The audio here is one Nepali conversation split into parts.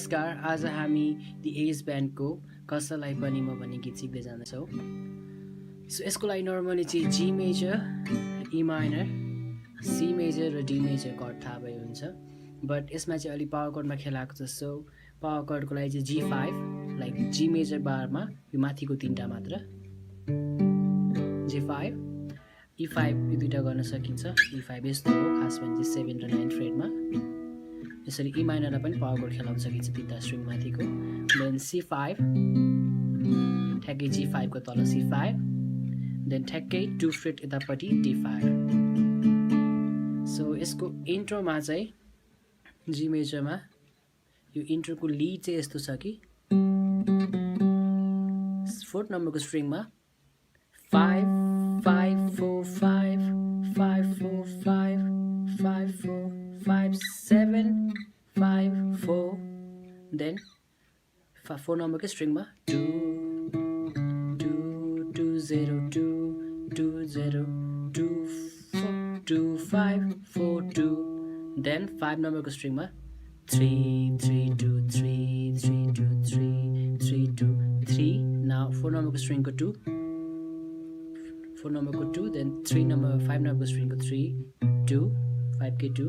नमस्कार, आज हामी दि एज ब्यान्डको कसैलाई पनिमा भन्ने गीत सिक्दै जाँदैछौँ। सो यसको लागि नर्मली चाहिँ G major, E minor, C major र डी मेजर कर्ड थाहा भयो हुन्छ, बट यसमा चाहिँ अलिक पावर कर्डमा खेलाएको छ। सो पावर कर्डको लागि चाहिँ G5 लाइक जी मेजर बारमा यो माथिको तिनवटा मात्र, G5, E5 यो दुईवटा गर्न सकिन्छ। E5 यस्तो हो, खास भने चाहिँ 7 र 9 फ्रेडमा। यसरी ई माइनरलाई पनि पावर कोड खेलाउन सकिन्छ तिनवटा स्ट्रिङ माथिको। देन C5 ठ्याक्कै G5 को तल C5, देन ठ्याक्कै 2 फ्रेट यतापट्टि D5। सो यसको इन्ट्रोमा चाहिँ जी मेजरमा यो इन्ट्रोको लिड चाहिँ यस्तो छ कि 4th नम्बरको स्ट्रिङमा 5 5 4 5 5 4 5 5 4 5 7 5 4, then 4 नम्बरको स्ट्रिङमा 2 2 2 0 2 2 0 2 4 2 5 4 2, then 5 नम्बरको स्ट्रिङमा 3 3 2 3 3 2 3 3 2 3. Now 4 नम्बरको स्ट्रिङको 2, 4 नम्बरको 2, then 5 नम्बरको स्ट्रिङको 3 2 5 के 2,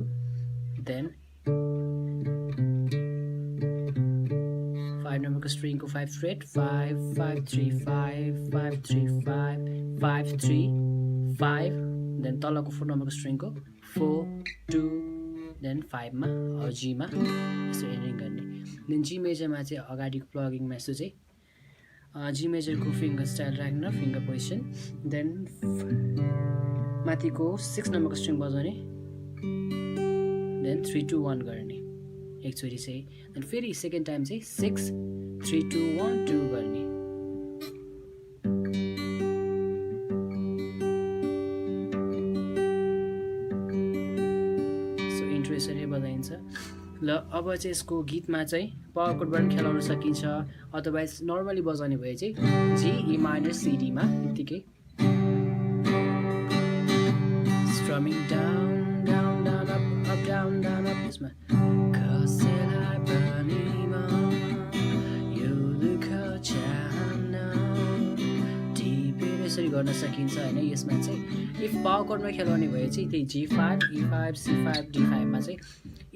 then 5 नम्बरको स्ट्रिङको 5 फ्रेट 5 5 3 5 5 3 5 5 3 5, then तलको 4 नम्बरको स्ट्रिङको 4 2, then 5 मा जी मा यसो एन्डिङ गर्ने। देन जी मेजरमा चाहिँ अगाडिको प्लगिङमा यस्तो चाहिँ जी मेजरको फिङ्गर स्टाइल राख्न, फिङ्गर पोजिसन, देन माथिको 6 नम्बरको स्ट्रिङ बजाउने, देन 3 2 1 गर्ने एकचोटि चाहिँ, देन फेरि सेकेन्ड टाइम चाहिँ 6 3 2 1 2 गर्ने। सो इन्ट्रो यसरी बजाइन्छ। ल अब चाहिँ यसको गीतमा चाहिँ पावर कोडबाट पनि खेलाउन सकिन्छ, अदरवाइज नर्मली बजाउने भए चाहिँ जी ई माइनर सीडीमा यतिकै storming down down down up up down down up, यसमा कसैलाई पनिमा यो दुःख चाहन टिपेर यसरी गर्न सकिन्छ हैन। यसमा चाहिँ इफ पावर कोडमा खेलाउने भए चाहिँ त्यही G5 E5 C5 D5 मा चाहिँ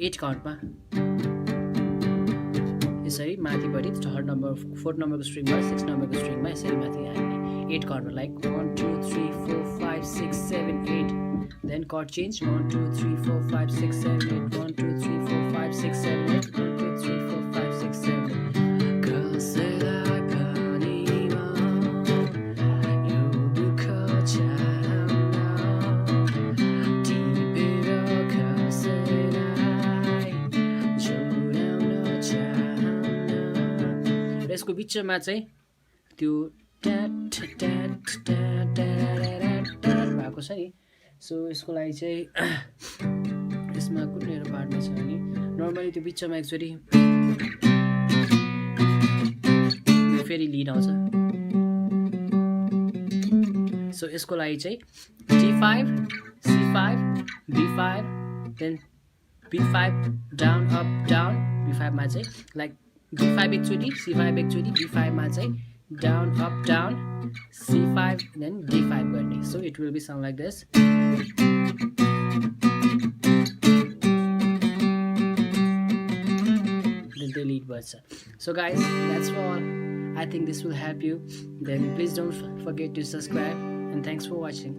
8 काउन्टमा यसरी माथिपट्टि 4th नम्बरको स्ट्रिङमा 6 नम्बरको स्ट्रिङमा यसरी माथि हाल्ने 8 काउन्टमा, लाइक 1 2 3 4 5 6 7 8, देन कर्ड चेन्ज 1 2 3 4 5 6 7 8 1 2 3 4 5 6 7 8 1 2 3 4 5 6 7 कसैलाई पनिमा यो दुःख चाहन टिपेर कसैलाई जोडाउन चाहन। र यसको बिचमा चाहिँ त्यो भएको छ नि। सो यसको लागि चाहिँ यसमा कुनै पार्टमा छ भने नर्मली त्यो बिचमा एकचोटि फेरि लिड आउँछ। सो यसको लागि चाहिँ G5 C5 B5, then B5 down up down, B5 मा चाहिँ लाइक B5 एकचोटि C5 एकचोटि, B5 मा चाहिँ down up down C5 then D5 गर्ने। So it will be sound like this. Then the lead buzz. So guys, that's all. I think this will help you. Then please don't forget to subscribe, and thanks for watching.